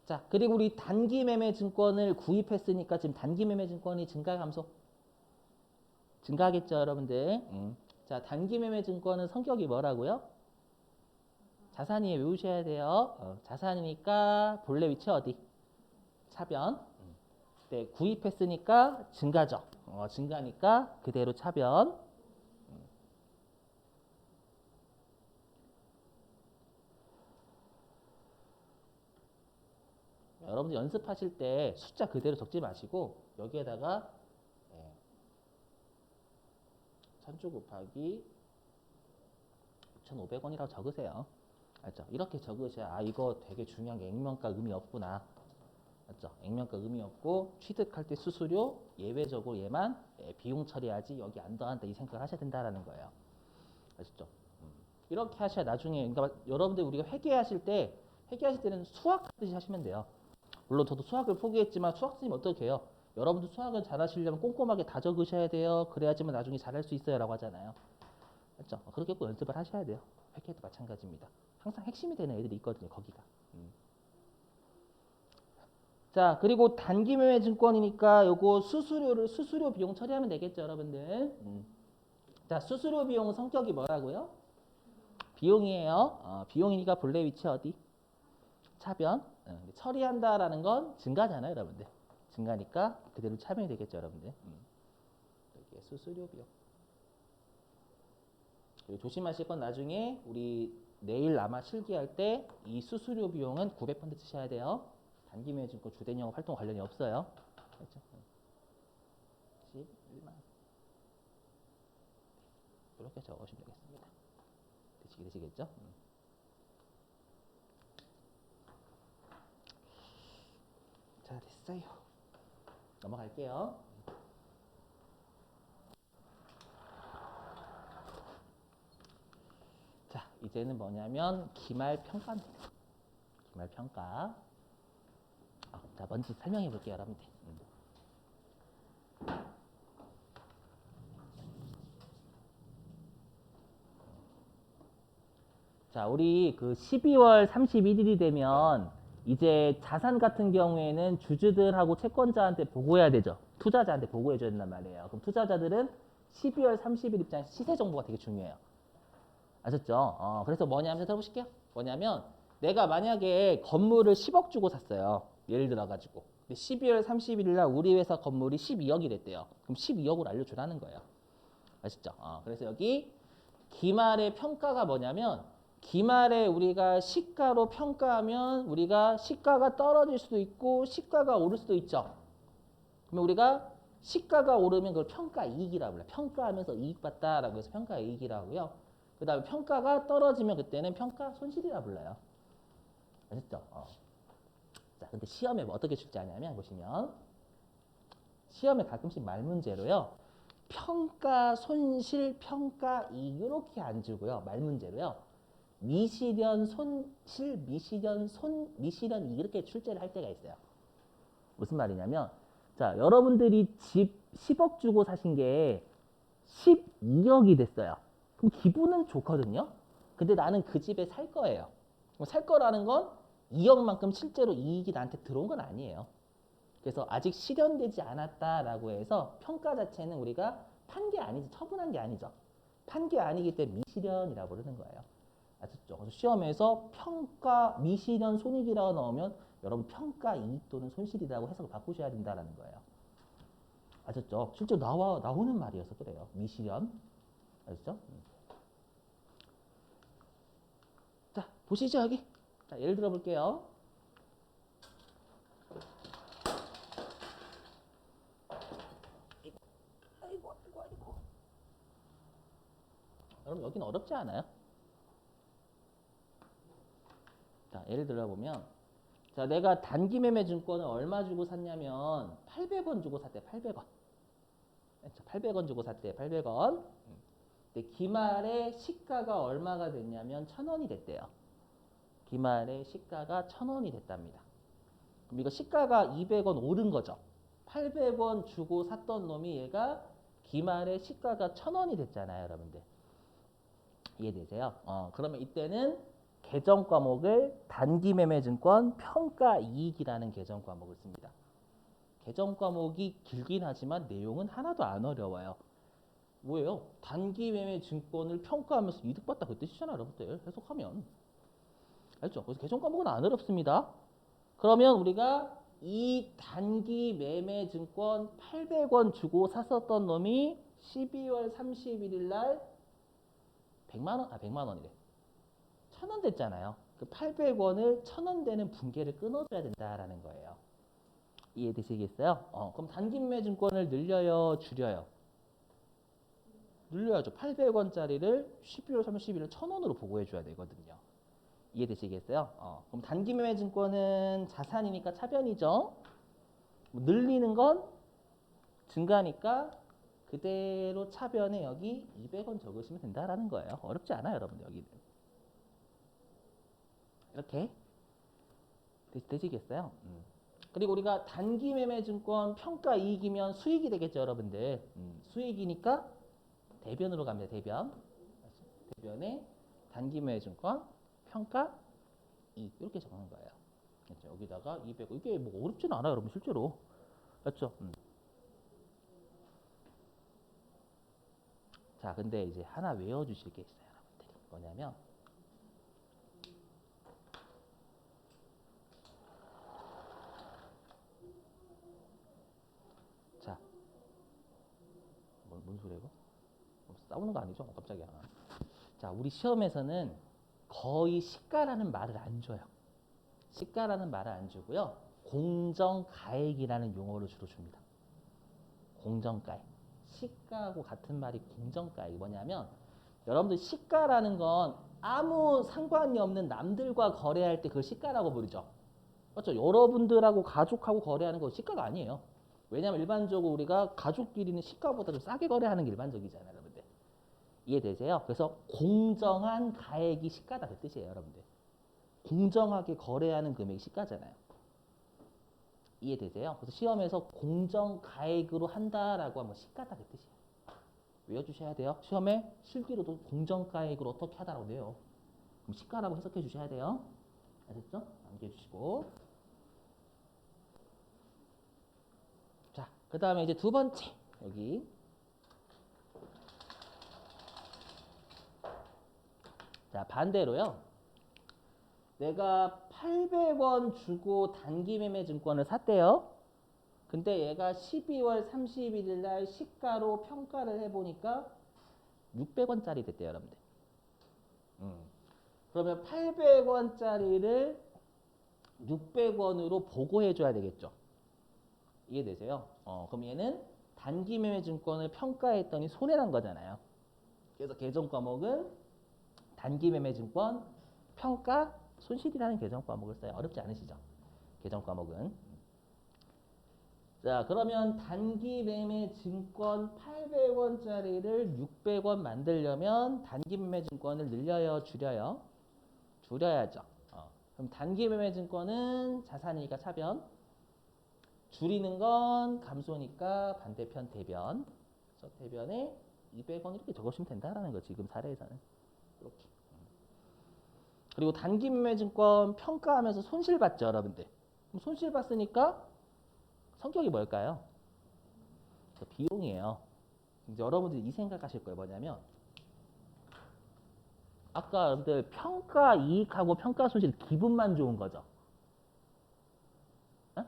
자, 그리고 우리 단기 매매 증권을 구입했으니까 지금 단기 매매 증권이 증가 감소? 증가하겠죠, 여러분들. 자, 단기 매매 증권은 성격이 뭐라고요? 자산이에요. 외우셔야 돼요. 자산이니까 본래 위치 어디? 차변. 네, 구입했으니까 증가죠. 증가니까 그대로 차변. 여러분들 연습하실 때 숫자 그대로 적지 마시고 여기에다가 1000주 곱하기 6,500원이라고 적으세요. 알죠? 이렇게 적으셔야 이거 되게 중요한 게 액면가 의미 없구나. 맞죠? 액면가 의미 없고 취득할 때 수수료 예외적으로 얘만 비용 처리하지 여기 안 더한다 이 생각을 하셔야 된다라는 거예요. 아시죠? 이렇게 하셔야 나중에 그러니까 여러분들 우리가 회계하실 때는 수학 하듯이 하시면 돼요. 물론 저도 수학을 포기했지만 수학 선생님 어떻게 해요? 여러분들 수학을 잘하시려면 꼼꼼하게 다 적으셔야 돼요. 그래야지만 나중에 잘할 수 있어요라고 하잖아요. 맞죠? 그렇게 꼭 연습을 하셔야 돼요. 회계도 마찬가지입니다. 항상 핵심이 되는 애들이 있거든요. 거기가. 자, 그리고 단기 매매 증권이니까 요거 수수료 비용 처리하면 되겠죠, 여러분들. 자, 수수료 비용 성격이 뭐라고요? 비용이에요. 비용이니까 본래 위치 어디? 차변. 처리한다라는 건 증가잖아요, 여러분들. 증가니까 그대로 차변이 되겠죠, 여러분들. 여기에 수수료 비용. 그리고 조심하실 건 나중에 우리 내일 아마 실기할 때 이 수수료 비용은 900% 쓰셔야 돼요. 단기 매매 증권 주된 영업 활동 관련이 없어요. 그렇죠? 11만. 이렇게 적으시면 되겠습니다. 되시겠죠? 자, 됐어요. 넘어갈게요. 자, 이제는 뭐냐면 기말 평가입니다. 기말 평가. 자, 먼저 설명해 볼게요, 여러분들. 자, 우리 그 12월 31일이 되면 이제 자산 같은 경우에는 주주들하고 채권자한테 보고해야 되죠. 투자자한테 보고해 줘야 된단 말이에요. 그럼 투자자들은 12월 30일 입장에서 시세 정보가 되게 중요해요. 아셨죠? 그래서 뭐냐면 들어보실게요. 뭐냐면 내가 만약에 건물을 10억 주고 샀어요. 예를 들어가지고. 근데 12월 31일 날 우리 회사 건물이 12억이 됐대요. 그럼 12억을 알려주라는 거예요. 아시죠? 그래서 여기 기말의 평가가 뭐냐면 기말에 우리가 시가로 평가하면 우리가 시가가 떨어질 수도 있고 시가가 오를 수도 있죠. 그러면 우리가 시가가 오르면 그걸 평가 이익이라고 불러요. 평가하면서 이익 봤다라고 해서 평가 이익이라고 하고요. 그 다음에 평가가 떨어지면 그때는 평가 손실이라고 불러요. 아셨죠? 자, 근데 시험에 뭐 어떻게 출제하냐면 보시면 시험에 가끔씩 말 문제로요. 평가 손실, 평가 이익 이렇게 안 주고요. 말 문제로요. 미실현 손실, 미실현 이익 이렇게 출제를 할 때가 있어요. 무슨 말이냐면 자, 여러분들이 집 10억 주고 사신 게 12억이 됐어요. 그럼 기분은 좋거든요. 근데 나는 그 집에 살 거예요. 살 거라는 건 2억만큼 실제로 이익이 나한테 들어온 건 아니에요. 그래서 아직 실현되지 않았다라고 해서 평가 자체는 우리가 판 게 아니지, 처분한 게 아니죠. 판 게 아니기 때문에 미실현이라고 부르는 거예요. 아셨죠? 그래서 시험에서 평가 미실현 손익이라고 넣으면 여러분 평가 이익 또는 손실이라고 해석을 바꾸셔야 된다는 거예요. 아셨죠? 실제로 나오는 말이어서 그래요. 미실현. 아셨죠? 자, 보시죠, 여기. 자, 예를 들어 볼게요. 아이고. 여러분, 여기는 어렵지 않아요? 자, 예를 들어 보면, 자, 내가 단기 매매 증권을 얼마 주고 샀냐면, 800원 주고 샀대, 800원. 800원 주고 샀대, 800원. 근데 기말에 시가가 얼마가 됐냐면, 1000원이 됐대요. 기말에 시가가 1000원이 됐답니다. 그럼 이거 시가가 200원 오른 거죠. 800원 주고 샀던 놈이 얘가 기말에 시가가 1000원이 됐잖아요, 여러분들. 이해되세요? 그러면 이때는 계정 과목을 단기 매매 증권 평가 이익이라는 계정 과목을 씁니다. 계정 과목이 길긴 하지만 내용은 하나도 안 어려워요. 뭐예요? 단기 매매 증권을 평가하면서 이득 봤다 그 뜻이잖아요, 여러분들. 해석하면. 알죠? 그래서 계정 과목은 안 어렵습니다. 그러면 우리가 이 단기 매매 증권 800원 주고 샀었던 놈이 12월 31일 날 100만 원이래. 1000원 됐잖아요. 그 800원을 1000원 되는 분계를 끊어줘야 된다라는 거예요. 이해되시겠어요? 그럼 단기 매매 증권을 늘려요, 줄여요? 늘려야죠. 800원짜리를 12월 30일을 1000원으로 보고해줘야 되거든요. 이해되시겠어요? 그럼 단기 매매 증권은 자산이니까 차변이죠. 늘리는 건 증가니까 그대로 차변에 여기 200원 적으시면 된다라는 거예요. 어렵지 않아요, 여러분들 여기는. 이렇게 되시겠어요? 그리고 우리가 단기 매매 증권 평가 이익이면 수익이 되겠죠, 여러분들. 수익이니까 대변으로 갑니다. 대변에 단기 매매 증권 평가 이익 이렇게 적는 거예요. 그렇죠? 여기다가 200 이게 뭐 어렵지는 않아요, 여러분 실제로. 맞죠? 자, 근데 이제 하나 외워주실 게 있어요, 여러분들이. 뭐냐면 자, 뭔 소리야 이거? 싸우는 거 아니죠? 깜짝이야. 자, 우리 시험에서는 거의 시가라는 말을 안 줘요. 시가라는 말을 안 주고요. 공정가액이라는 용어를 주로 줍니다. 공정가액. 시가하고 같은 말이 공정가액이 뭐냐면 여러분들 시가라는 건 아무 상관이 없는 남들과 거래할 때 그걸 시가라고 부르죠. 그렇죠? 여러분들하고 가족하고 거래하는 건 시가가 아니에요. 왜냐하면 일반적으로 우리가 가족끼리는 시가보다 좀 싸게 거래하는 게 일반적이잖아요, 여러분들. 이해되세요? 그래서 공정한 가액이 시가다 그 뜻이에요, 여러분들. 공정하게 거래하는 금액이 시가잖아요. 이해되세요? 그래서 시험에서 공정가액으로 한다라고 하면 시가다 그 뜻이에요. 외워주셔야 돼요. 시험에 실기로도 공정가액으로 어떻게 하다라고 돼요. 그럼 시가라고 해석해 주셔야 돼요. 아셨죠? 남겨 주시고. 자, 그 다음에 이제 두 번째 여기 자, 반대로요. 내가 800원 주고 단기 매매 증권을 샀대요. 근데 얘가 12월 31일 날 시가로 평가를 해보니까 600원짜리 됐대요, 여러분들. 그러면 800원짜리를 600원으로 보고해줘야 되겠죠. 이해되세요? 그럼 얘는 단기 매매 증권을 평가했더니 손해난 거잖아요. 그래서 개정 과목은 단기 매매 증권 평가 손실이라는 개정 과목을 써요. 어렵지 않으시죠? 개정 과목은. 자, 그러면 단기 매매 증권 800원짜리를 600원 만들려면 단기 매매 증권을 늘려요, 줄여요? 줄여야죠. 그럼 단기 매매 증권은 자산이니까 차변, 줄이는 건 감소니까 반대편 대변. 그래서 대변에 200원 이렇게 적으시면 된다라는 거 지금 사례에서는. 이렇게. 그리고 단기 매매 증권 평가하면서 손실 봤죠, 여러분들. 그럼 손실 봤으니까 성격이 뭘까요? 비용이에요. 이제 여러분들이 이 생각하실 거예요. 뭐냐면 아까 여러분들 평가 이익하고 평가 손실 기분만 좋은 거죠. 어?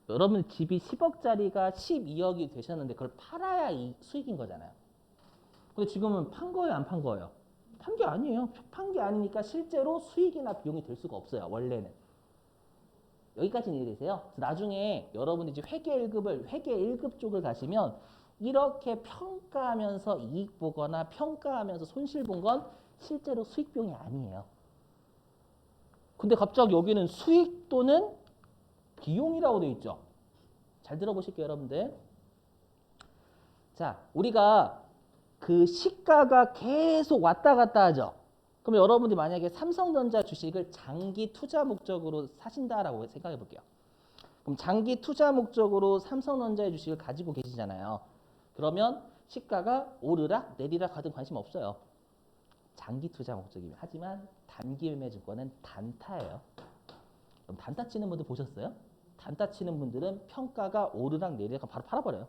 여러분 집이 10억짜리가 12억이 되셨는데 그걸 팔아야 수익인 거잖아요. 근데 지금은 판 거예요, 안 판 거예요? 판 게 아니에요. 판 게 아니니까 실제로 수익이나 비용이 될 수가 없어요. 원래는. 여기까지는 이해되세요? 나중에 여러분들이 이제 회계 1급 쪽을 가시면 이렇게 평가하면서 이익 보거나 평가하면서 손실 본 건 실제로 수익 비용이 아니에요. 근데 갑자기 여기는 수익 또는 비용이라고 되어 있죠. 잘 들어보실게요, 여러분들. 자, 우리가 그 시가가 계속 왔다 갔다 하죠. 그럼 여러분들이 만약에 삼성전자 주식을 장기 투자 목적으로 사신다라고 생각해 볼게요. 그럼 장기 투자 목적으로 삼성전자의 주식을 가지고 계시잖아요. 그러면 시가가 오르락 내리락 하든 관심 없어요. 장기 투자 목적이면. 하지만 단기 매매 증권은 단타예요. 그럼 단타 치는 분들 보셨어요? 단타 치는 분들은 평가가 오르락 내리락 하면 바로 팔아버려요.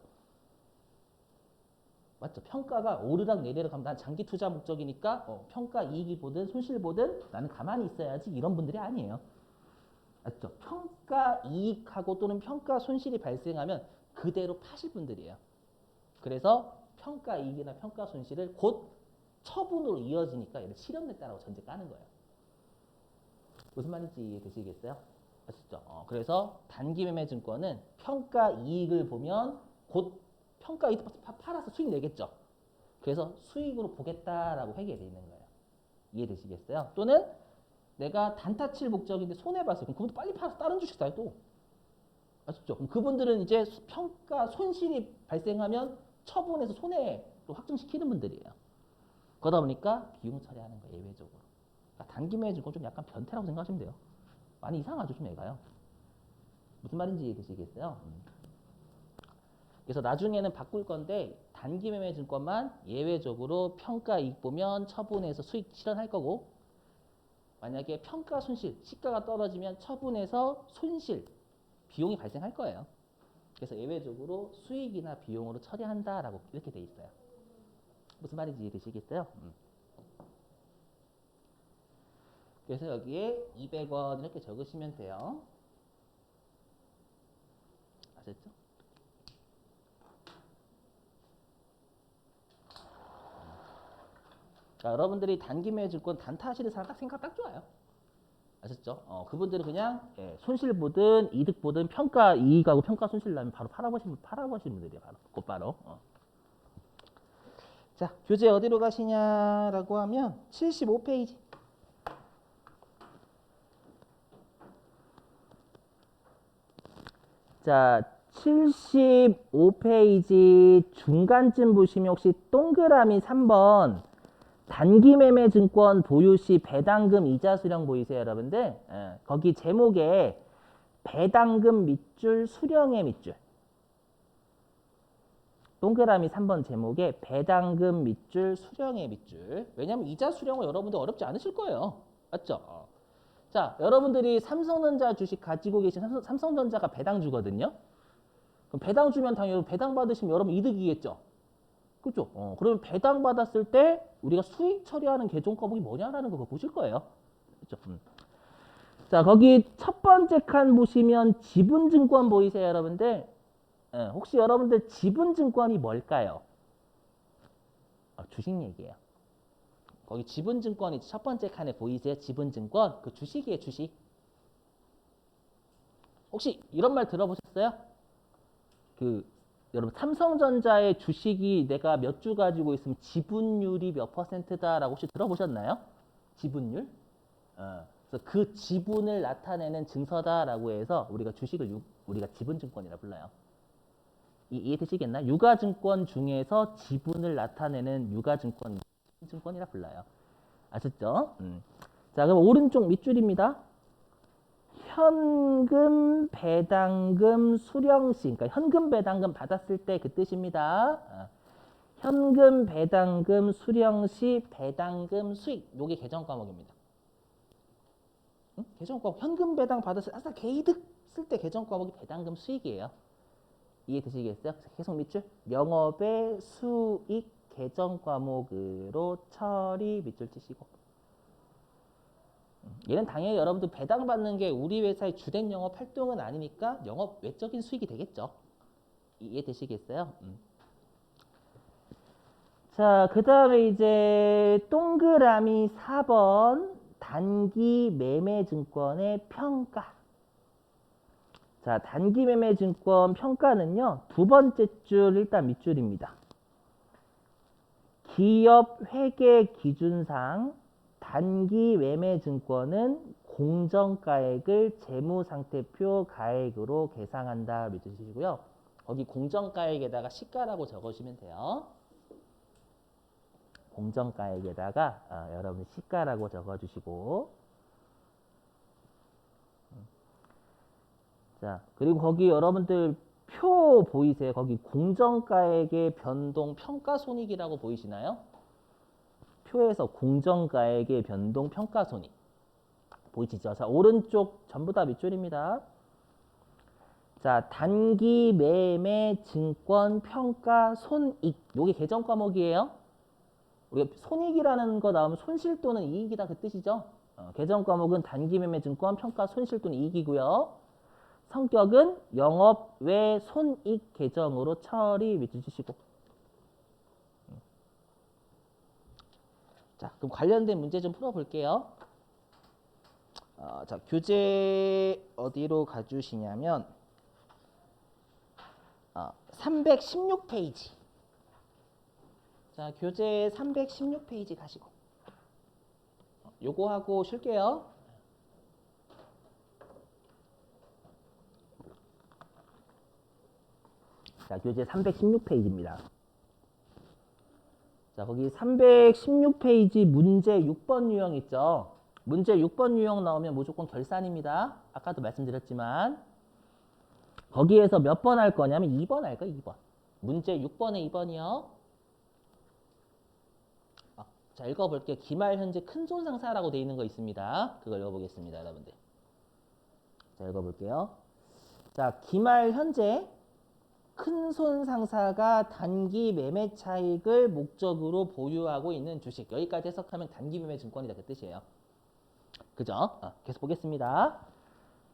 맞죠? 평가가 오르락 내리락 하면 난 장기 투자 목적이니까 평가 이익이 보든 손실 보든 나는 가만히 있어야지 이런 분들이 아니에요. 맞죠? 평가 이익하고 또는 평가 손실이 발생하면 그대로 파실 분들이에요. 그래서 평가 이익이나 평가 손실을 곧 처분으로 이어지니까 얘를 실현됐다라고 전제 까는 거예요. 무슨 말인지 이해되시겠어요? 아시죠? 그래서 단기 매매 증권은 평가 이익을 보면 곧 평가 이익 팔아서 수익 내겠죠. 그래서 수익으로 보겠다라고 회계되어 있는 거예요. 이해되시겠어요? 또는 내가 단타 칠 목적인데 손해봤어요. 그럼 그분도 빨리 팔아서 다른 주식 사요 또. 아시죠? 그럼 그분들은 이제 평가 손실이 발생하면 처분해서 손해로 확정시키는 분들이에요. 그러다 보니까 비용 처리하는 거예요. 예외적으로. 그러니까 단기 매매 증권 좀 약간 변태라고 생각하시면 돼요. 많이 이상하죠, 좀 애가요. 무슨 말인지 이해되시겠어요? 그래서 나중에는 바꿀 건데 단기 매매 증권만 예외적으로 평가 이익 보면 처분해서 수익 실현할 거고, 만약에 평가 손실, 시가가 떨어지면 처분해서 손실, 비용이 발생할 거예요. 그래서 예외적으로 수익이나 비용으로 처리한다라고 이렇게 돼 있어요. 무슨 말인지 이해되시겠어요? 그래서 여기에 200원 이렇게 적으시면 돼요. 아셨죠? 자, 여러분들이 단기 매매 증권 단타 하시는 사람 딱 생각 딱 좋아요. 아셨죠? 그분들은 그냥 손실 보든 이득 보든 평가 이익하고 평가 손실 나면 바로 팔아보시는 분들이에요. 바로 곧바로. 자, 교재 어디로 가시냐라고 하면 75페이지. 자, 75페이지 중간쯤 보시면 혹시 동그라미 3번 단기 매매 증권 보유 시 배당금 이자 수령 보이세요, 여러분들? 거기 제목에 배당금 밑줄 수령의 밑줄. 동그라미 3번 제목에 배당금 밑줄 수령의 밑줄. 왜냐하면 이자 수령은 여러분들 어렵지 않으실 거예요. 맞죠? 자, 여러분들이 삼성전자 주식 가지고 계신 삼성전자가 배당 주거든요. 그럼 배당 주면 당연히 배당 받으시면 여러분 이득이겠죠. 그죠? 그러면 배당 받았을 때 우리가 수익 처리하는 계정 과목이 뭐냐라는 거 보실 거예요. 그죠? 자, 거기 첫 번째 칸 보시면 지분증권 보이세요, 여러분들? 혹시 여러분들 지분증권이 뭘까요? 주식 얘기예요. 거기 지분증권이 첫 번째 칸에 보이세요? 지분증권. 그 주식이에요, 주식. 혹시 이런 말 들어보셨어요? 여러분 삼성전자의 주식이 내가 몇 주 가지고 있으면 지분율이 몇 %다라고 혹시 들어보셨나요? 지분율? 그래서 그 지분을 나타내는 증서다라고 해서 우리가 주식을 우리가 지분증권이라 불러요. 이해되시겠나? 유가증권 중에서 지분을 나타내는 유가증권, 지분증권이라 불러요. 아셨죠? 자, 그럼 오른쪽 밑줄입니다. 현금, 배당금, 수령시. 그러니까 현금, 배당금 받았을 때 그 뜻입니다. 현금, 배당금, 수령시, 배당금, 수익. 요게 계정 과목입니다. 계정 과목. 현금, 배당 받았을 때 아싸 개이득 쓸 때 계정 과목이 배당금, 수익이에요. 이해되시겠어요? 계속 밑줄. 영업의 수익 계정 과목으로 처리 밑줄 치시고. 얘는 당연히 여러분들 배당받는 게 우리 회사의 주된 영업 활동은 아니니까 영업 외적인 수익이 되겠죠. 이해되시겠어요? 자, 그 다음에 이제 동그라미 4번 단기 매매 증권의 평가. 자, 단기 매매 증권 평가는요. 두 번째 줄 일단 밑줄입니다. 기업 회계 기준상 단기 매매 증권은 공정가액을 재무상태표 가액으로 계상한다 믿으시고요. 거기 공정가액에다가 시가라고 적으시면 돼요. 공정가액에다가 여러분 시가라고 적어주시고, 자, 그리고 거기 여러분들 표 보이세요? 거기 공정가액의 변동 평가손익이라고 보이시나요? 표에서 공정가액의 변동 평가손익 보이시죠? 자, 오른쪽 전부 다 밑줄입니다. 자, 단기 매매 증권 평가 손익. 요게 계정 과목이에요. 우리가 손익이라는 거 나오면 손실 또는 이익이다 그 뜻이죠. 계정 과목은 단기 매매 증권 평가 손실 또는 이익이고요. 성격은 영업 외 손익 계정으로 처리 밑줄 치시고. 자, 그럼 관련된 문제 좀 풀어볼게요. 자, 교재 어디로 가주시냐면 316페이지. 자, 교재 316페이지 가시고. 요거 하고 쉴게요. 자, 교재 316페이지입니다. 자, 거기 316페이지 문제 6번 유형 있죠? 문제 6번 유형 나오면 무조건 결산입니다. 아까도 말씀드렸지만 거기에서 몇 번 할 거냐면 2번 할 거예요. 2번. 문제 6번에 2번이요. 자, 읽어볼게요. 기말 현재 큰손 상사라고 되어 있는 거 있습니다. 그걸 읽어보겠습니다, 여러분들. 자, 읽어볼게요. 자, 기말 현재 큰손 상사가 단기 매매 차익을 목적으로 보유하고 있는 주식. 여기까지 해석하면 단기 매매 증권이다 그 뜻이에요. 그죠? 계속 보겠습니다.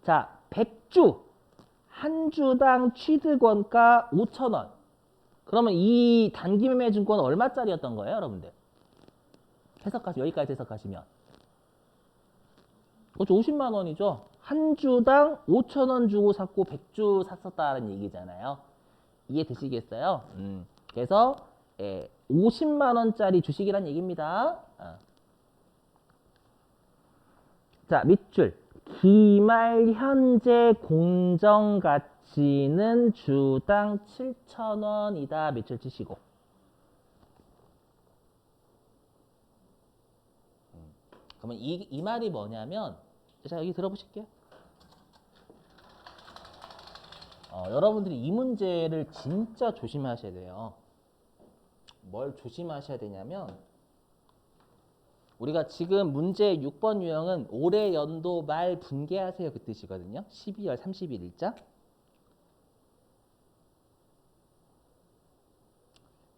자, 100주 한 주당 취득원가 5,000원. 그러면 이 단기 매매 증권은 얼마짜리였던 거예요, 여러분들? 여기까지 해석하시면. 그렇죠. 50만 원이죠. 한 주당 5,000원 주고 샀고 100주 샀었다는 얘기잖아요. 이해되시겠어요? 그래서 50만 원짜리 주식이란 얘기입니다. 자, 밑줄. 기말 현재 공정가치는 주당 7,000원이다. 밑줄 치시고. 그러면 이 말이 뭐냐면, 자, 여기 들어보실게요. 여러분들이 이 문제를 진짜 조심하셔야 돼요. 뭘 조심하셔야 되냐면, 우리가 지금 문제 6번 유형은 올해 연도 말 분개하세요 그 뜻이거든요. 12월 30일 일자.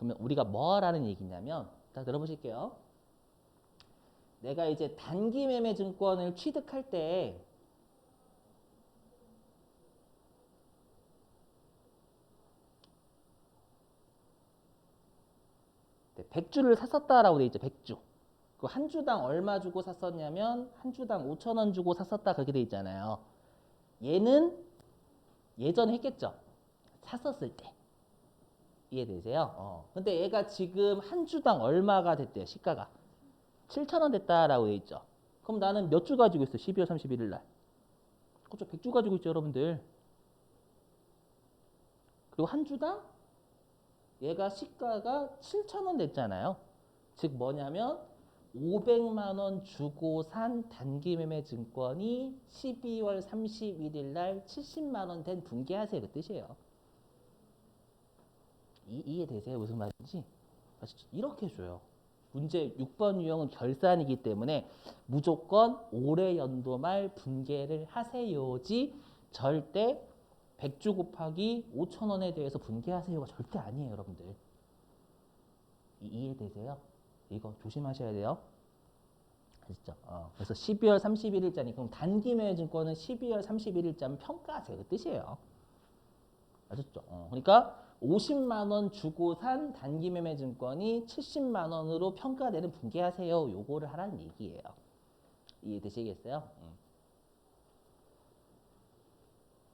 그러면 우리가 뭐라는 얘기냐면, 자 들어보실게요. 내가 이제 단기 매매 증권을 취득할 때 네, 100주를 샀었다라고 돼 있죠. 100주. 그 한 주당 얼마 주고 샀었냐면 한 주당 5,000원 주고 샀었다 그렇게 돼 있잖아요. 얘는 예전에 했겠죠. 샀었을 때. 이해되세요? 근데 얘가 지금 한 주당 얼마가 됐대요. 시가가 7,000원 됐다라고 돼 있죠. 그럼 나는 몇 주 가지고 있어? 12월 31일 날. 그렇죠. 100주 가지고 있죠, 여러분들. 그리고 한 주당 얘가 시가가 7,000원 됐잖아요. 즉 뭐냐면 500만 원 주고 산 단기 매매 증권이 12월 31일 날 70만 원 된 분개하세요. 그 뜻이에요. 이해되세요? 무슨 말인지? 이렇게 줘요. 문제 6번 유형은 결산이기 때문에 무조건 올해 연도 말 분개를 하세요지 절대 100주 곱하기 5,000원에 대해서 분개하세요가 절대 아니에요, 여러분들. 이해되세요? 이거 조심하셔야 돼요. 아시죠? 그래서 12월 31일자니 그럼 단기 매매 증권은 12월 31일자면 평가하세요. 그 뜻이에요. 아셨죠? 그러니까 50만 원 주고 산 단기 매매 증권이 70만 원으로 평가되는 분개하세요. 요거를 하라는 얘기예요. 이해되시겠어요?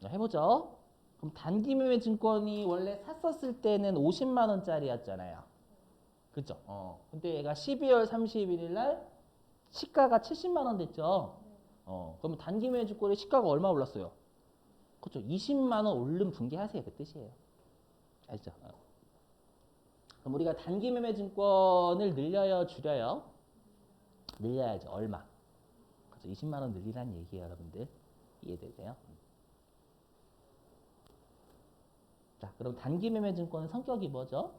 해보죠. 그럼 단기 매매 증권이 원래 샀었을 때는 50만 원짜리였잖아요. 그죠? 근데 얘가 12월 31일 날 시가가 70만 원 됐죠. 그러면 단기 매매 증권의 시가가 얼마 올랐어요? 그렇죠. 20만 원 오른 분개하세요. 그 뜻이에요. 아시죠? 그럼 우리가 단기 매매 증권을 늘려요, 줄여요? 늘려야죠. 얼마? 그렇죠. 20만 원 늘리라는 얘기예요, 여러분들. 이해되세요? 자, 그럼 단기 매매 증권은 성격이 뭐죠?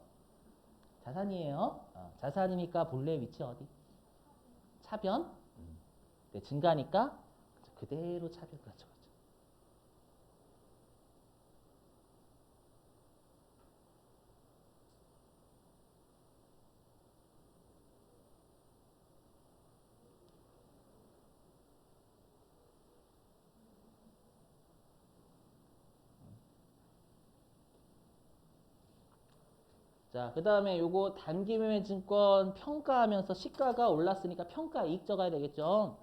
자산이에요. 자산이니까 본래 위치 어디? 차변. 네, 증가니까 그대로 차변. 그렇죠. 자, 그 다음에 요거 단기 매매 증권 평가하면서 시가가 올랐으니까 평가 이익 적어야 되겠죠.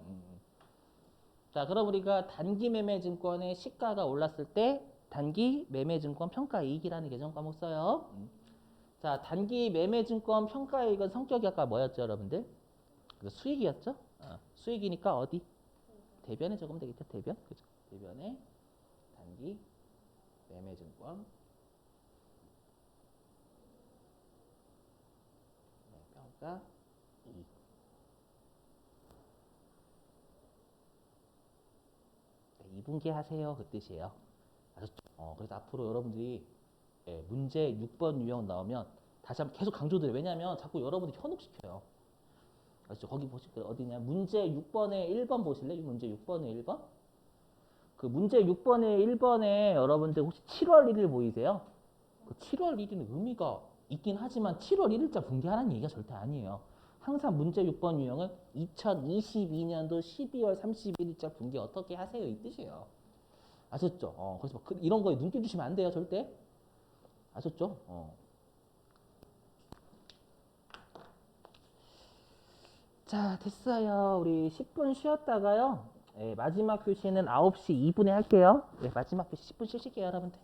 자, 그럼 우리가 단기 매매 증권의 시가가 올랐을 때 단기 매매 증권 평가 이익이라는 계정 과목 써요. 자, 단기 매매 증권 평가 이익은 성격이 아까 뭐였죠, 여러분들? 수익이었죠? 수익이니까 어디? 대변에 적으면 되겠죠, 대변. 그죠? 대변에 단기 매매 증권 평가 이익. 네, 2분기 하세요. 그 뜻이에요. 아셨죠? 그래서 앞으로 여러분들이 문제 6번 유형 나오면 다시 한번 계속 강조드려요. 왜냐하면 자꾸 여러분들 현혹시켜요. 아시죠? 거기 보실게요. 어디냐? 문제 6번에 1번 보실래요? 문제 6번에 1번? 그 문제 6번에 1번에 여러분들 혹시 7월 1일 보이세요? 그 7월 1일은 의미가 있긴 하지만 7월 1일자 분개하라는 얘기가 절대 아니에요. 항상 문제 6번 유형은 2022년도 12월 31일자 분개 어떻게 하세요? 이 뜻이에요. 아셨죠? 그래서 이런 거에 눈길 주시면 안 돼요, 절대. 아셨죠? 자, 됐어요. 우리 10분 쉬었다가요. 마지막 교시는 9시 2분에 할게요. 마지막 교시 10분 쉬실게요, 여러분들.